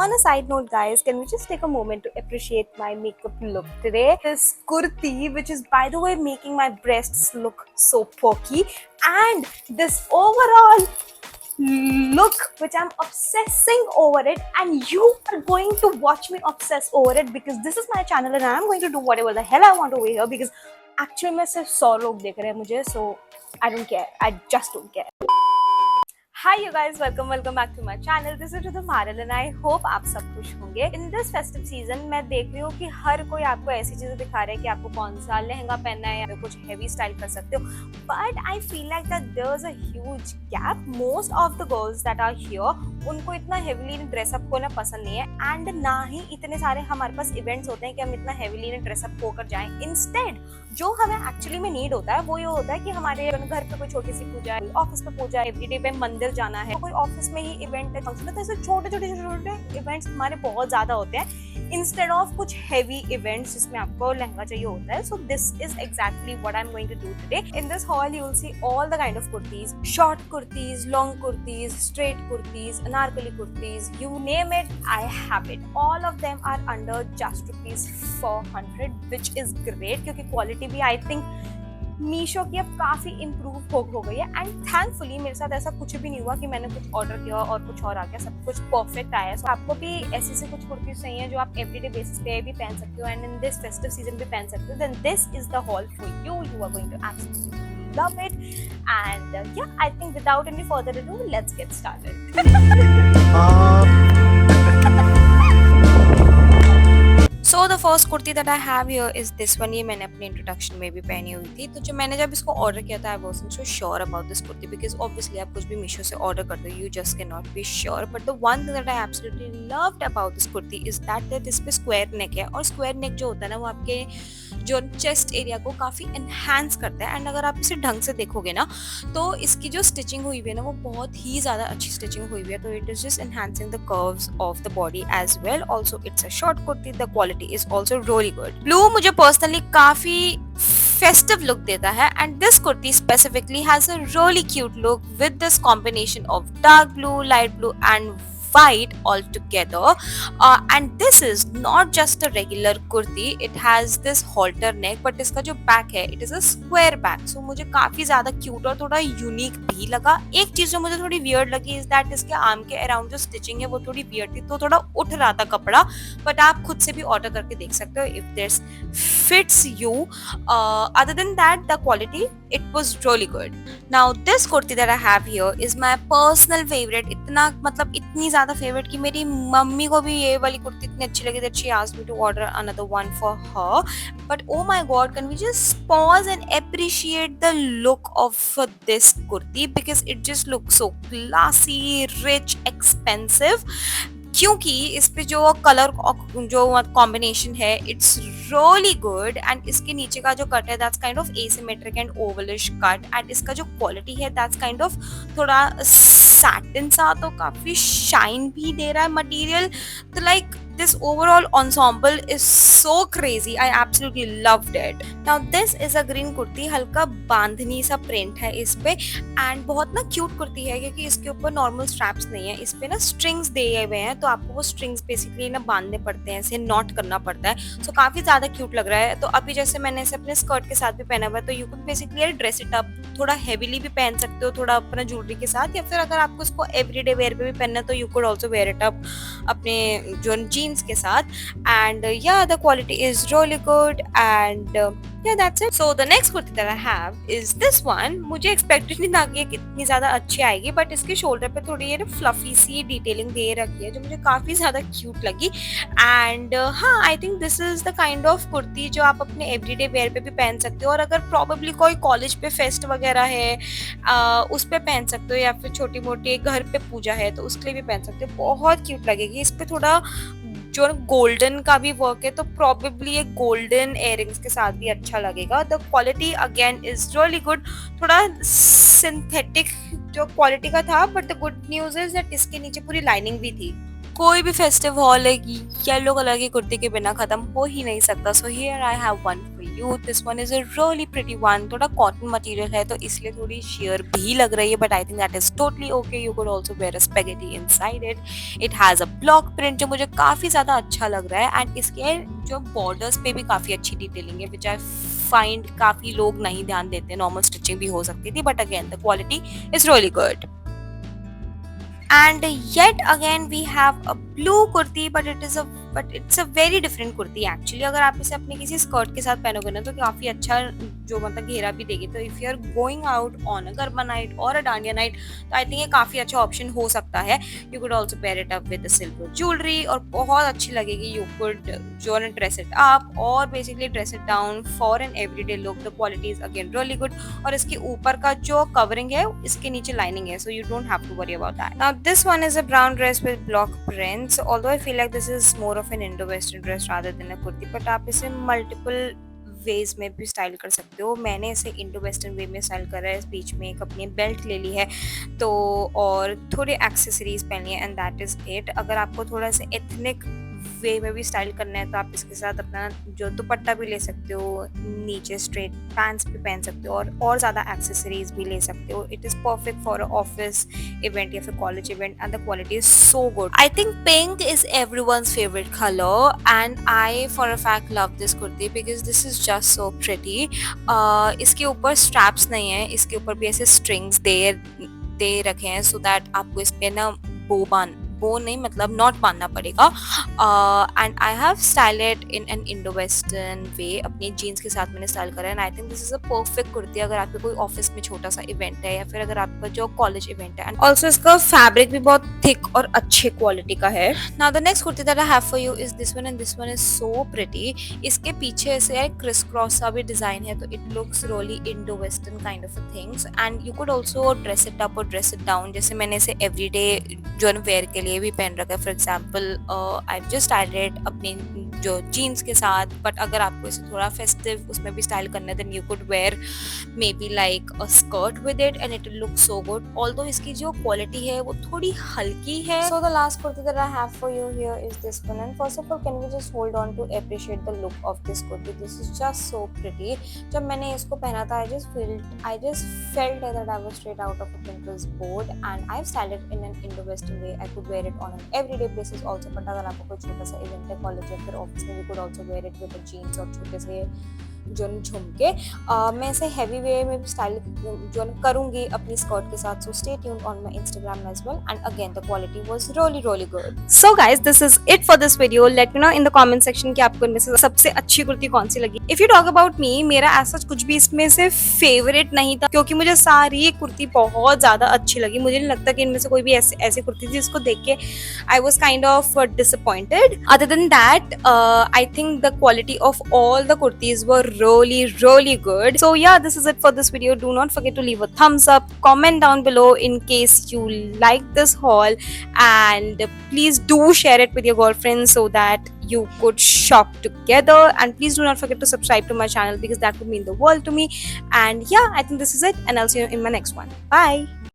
On a side note, guys, can we just take a moment to appreciate my makeup look today? This kurti, which is by the way making my breasts look so perky, and this overall look which I'm obsessing over it, and you are going to watch me obsess over it because this is my channel and I'm going to do whatever the hell I want over here because actually में सिर्फ 100 लोग देख रहे हैं मुझे, so I don't care, I just don't care. Hi you guys, welcome back to my channel. This is Rhythm Harel and I hope आप सब खुश होंगे. In this festive season मैं देख रही हूँ कि हर कोई आपको ऐसी चीजें दिखा रहा है कि आपको कौन सा लहंगा पहनना है या कुछ heavy style कर सकते हो. But I feel like that there's a huge gap. Most of the girls that are here उनको इतना heavily dress up होना पसंद नहीं है and ना ही इतने सारे हमारे पास events होते हैं कि हम इतना heavily dress up होकर जाएं. Instead जो हमें एक्चुअली में नीड होता है वो ये होता है कि हमारे घर पे कोई छोटी सी पूजा है, ऑफिस पे पूजा है, एवरीडे पे मंदिर जाना है, कोई ऑफिस में ही इवेंट है, फंक्शन है, तो ऐसे छोटे छोटे इवेंट्स हमारे बहुत ज्यादा होते हैं इंस्टेड ऑफ कुछ हेवी इवेंट्स जिसमें आपको लहंगा चाहिए होता है. So this is exactly what I am going to do today. In this haul you will see all the kind of kurtis, short kurtis, long kurtis, straight kurtis, Anarkali kurtis, you name it, I have it. All of them are under just ₹400, which is great क्योंकि quality भी I think Meesho की अब काफी improve हो गई है. And thankfully मेरे साथ ऐसा कुछ भी नहीं हुआ कि मैंने कुछ ऑर्डर किया और कुछ और आ गया, सब कुछ परफेक्ट आया. सो आपको भी ऐसी से कुछ कुर्तीज चाहिए हैं जो आप एवरीडे बेसिस पे भी पहन सकते हो and in this festive season भी पहन सकते हो, then this is the haul for you. You are going to absolutely love it. And yeah, I think without any further ado, let's get started. So the first kurti that I have here is this one. ये मैंने अपने introduction में भी पहनी हुई थी. तो जब इसको ऑर्डर किया था, I wasn't so sure about this kurti because obviously आप कुछ भी मीशो से ऑर्डर करते हो, you just cannot be sure. But the one thing that I absolutely loved about this kurti is that इस पे स्क्वायर नेक है और स्क्वायर नेक जो होता है ना वो आपके जो चेस्ट एरिया को काफ़ी एनहांस करता है. एंड अगर आप इसे ढंग से देखोगे ना तो इसकी जो स्टिचिंग हुई हुई है ना वो बहुत ही ज़्यादा अच्छी स्टिचिंग हुई हुई है. तो it is just enhancing the curves of the body as well. Also it's a short kurti. The quality is also really good. Blue मुझे पर्सनली काफ़ी festive look देता है and this kurti specifically has a really cute look with this combination of dark blue, light blue and white all together. And this is not just a regular kurti, it has this halter neck but इसका जो back है it is a square back. So मुझे काफी ज्यादा cute और थोड़ा unique भी लगा. एक चीज जो मुझे थोड़ी weird लगी is that इसके आर्म के around जो stitching है वो थोड़ी weird थी, तो थोड़ा उठ रहा था कपड़ा. but आप खुद से भी order करके देख सकते हो if this fits you. Other than that the quality it was really good. Now this kurti that I have here is my personal favorite. इतना मतलब इतनी ज़्यादा फेवरेट कि मेरी मम्मी को भी ये वाली कुर्ती इतनी अच्छी लगी that she asked me to order another one for her. But oh my god, can we just pause and appreciate the look of this kurti because it just looks so classy, rich, expensive. क्योंकि इस पे जो colour जो combination है it's really good and इसके नीचे का जो कट है that's kind of asymmetric and ovalish cut. And इसका जो क्वालिटी है दैट्स काइंड ऑफ थोड़ा सैटिन सा, तो काफी शाइन भी दे रहा है मटेरियल. तो like this overall ensemble is so crazy. I absolutely loved it. Now this is a green kurti. हल्का बांधनी सा प्रिंट है इस पे एंड बहुत ना क्यूट कुर्ती है क्योंकि इसके ऊपर नॉर्मल स्ट्रैप्स नहीं है. इस पे ना स्ट्रिंग्स दिए हुए हैं तो आपको वो स्ट्रिंग्स बेसिकली ना बांधने पड़ते हैं, ऐसे नॉट करना पड़ता है. सो काफी ज्यादा क्यूट लग रहा है. तो अभी जैसे मैंने इसे अपने स्कर्ट के साथ भी पहना हुआ है तो you can basically dress it up. थोड़ा हेवीली भी पहन सकते हो, थोड़ा अपना ज्वेलरी के साथ, या फिर अगर आपको इसको एवरीडे वेयर पे भी पहनना है तो you could also wear it up अपने जो जीन्स के साथ. And yeah, the quality is really good and yeah, that's it. So the next kurti that I have is this one. मुझे expected नहीं था कि ये कितनी ज़्यादा अच्छी आएगी, but इसके shoulder पे थोड़ी ये fluffy सी detailing दे रखी है जो मुझे काफ़ी ज़्यादा cute लगी. And हाँ, I think this is the kind of kurti जो आप अपने everyday wear पे भी पहन सकते हो और अगर probably कोई college पे fest वगैरह है उस पे पहन सकते हो या फिर छोटी मोटी घर पे पूजा है तो उसके लिए भी पहन सकते हो. बहुत cute लगेगी. इस पे थोड़ा जो गोल्डन का भी वर्क है तो प्रॉबेबली ये गोल्डन इयररिंग्स के साथ भी अच्छा लगेगा. The quality again is really good. थोड़ा सिंथेटिक जो क्वालिटी का था but the good news is that इसके नीचे पूरी लाइनिंग भी थी. कोई भी फेस्टिव हॉल है येलो कलर की कुर्ती के बिना खत्म हो ही नहीं सकता. So here I have one for you. you, this one is a really pretty one. थोड़ा cotton material है तो इसलिए थोड़ी sheer भी लग रही है, but I think that is totally okay. You could also wear a spaghetti inside it. It has a block print जो मुझे काफ़ी ज़्यादा अच्छा लग रहा है, and इसके जो borders पे भी काफ़ी अच्छी detailing है, which I find काफ़ी लोग नहीं ध्यान देते. Normal stitching भी हो सकती थी, but again the quality is really good. And yet again we have a blue kurti, but it's a very different kurti actually. अगर आप इसे अपने किसी स्कर्ट के साथ पहनोगे ना तो काफ़ी अच्छा जो मतलब घेरा भी देगी. तो if you are going out on a garba night और अ डांडिया नाइट तो आई थिंक ये काफ़ी अच्छा ऑप्शन हो सकता है. You could also pair it up with silver jewellery और बहुत अच्छी लगेगी. यू कुड जो है ड्रेस इट अप और basically dress it down for an everyday look. The quality is again really good. और इसके ऊपर का जो कवरिंग है इसके नीचे लाइनिंग है, so you don't have to worry about that. Now this one is a brown dress with block prints. Although I feel like this is more of an Indo western dress rather than a kurti, but आप इसे multiple ways में भी style कर सकते हो. मैंने इसे Indo western वे में स्टाइल करा है. इस बीच में एक अपनी बेल्ट ले ली है तो और थोड़े एक्सेसरीज पहनी है एंड दैट इज इट. अगर आपको थोड़ा सा एथनिक वे में भी स्टाइल करना है तो आप इसके साथ अपना जो दुपट्टा भी ले सकते हो, नीचे स्ट्रेट पैंट्स भी पहन सकते हो और ज़्यादा एक्सेसरीज भी ले सकते हो. It is perfect for office event या फिर college event and the quality is so good. I think pink is everyone's favourite colour and I for a fact love this kurti because this is just so pretty. इसके ऊपर straps नहीं है, इसके ऊपर भी ऐसे स्ट्रिंग्स दे रखे हैं सो दैट आपको इस पे ना बो नहीं मतलब नॉट बांधना पड़ेगा. And I have style it in an Indo western way. अपनी जीन्स के साथ मैंने स्टाइल करा है and I think this is a perfect kurti अगर आपके कोई ऑफिस में छोटा सा इवेंट है या फिर अगर आपका जो कॉलेज इवेंट है. एंड ऑल्सो इसका फैब्रिक भी बहुत थिक और अच्छे क्वालिटी का है. Now the next kurti that I have for you is this one and this one is so pretty. इसके पीछे ऐसे क्रिस क्रॉस सा भी डिजाइन है तो it looks really Indo western kind of things. And you could also dress it up और dress it down. जैसे मैंने इसे एवरीडे जो वेयर के लिए भी पहन रखा है. For example I just styled अपनी जो जीन्स के साथ, बट अगर आपको इसे थोड़ा फेस्टिव उसमें भी स्टाइल करना है then you could wear maybe like a skirt with it and it look so good. Although इसकी जो क्वालिटी है वो थोड़ी हल्की है. So the last kurti that I have for you here is this one and first of all can we just hold on to appreciate the look of this kurti. This is just so pretty. जब मैंने इसको पहना था I just felt that I was straight out of a Pinterest board and I've styled it in an Indo Western way. I could wear it on an everyday basis also. but अगर आपको कोई छोटा सा event है college या फिर office में, you could also wear it with a jeans और छोटे से जो झुमके. मैं इसे हैवी वे में भी स्टाइल जो करूँगी अपनी स्कर्ट के साथ. So stay tuned on my Instagram as well and again the quality was really good. So guys this is it for this video. Let me know in the comment section कि आपको इनमें से सबसे अच्छी कुर्ती कौन सी लगी. If you talk about me, मेरा ऐसा कुछ भी इसमें से फेवरेट नहीं था क्योंकि मुझे सारी कुर्ती बहुत ज्यादा अच्छी लगी. मुझे नहीं लगता कि इनमें से कोई भी ऐसी कुर्ती थी जिसको देख के I was kind of disappointed. Other than that I think the quality of all the kurtis were really good. So yeah, this is it for this video. Do not forget to leave a thumbs up, comment down below in case you like this haul, and please do share it with your girlfriends so that you could shop together. And please do not forget to subscribe to my channel because that would mean the world to me. And yeah, I think this is it and I'll see you in my next one. Bye.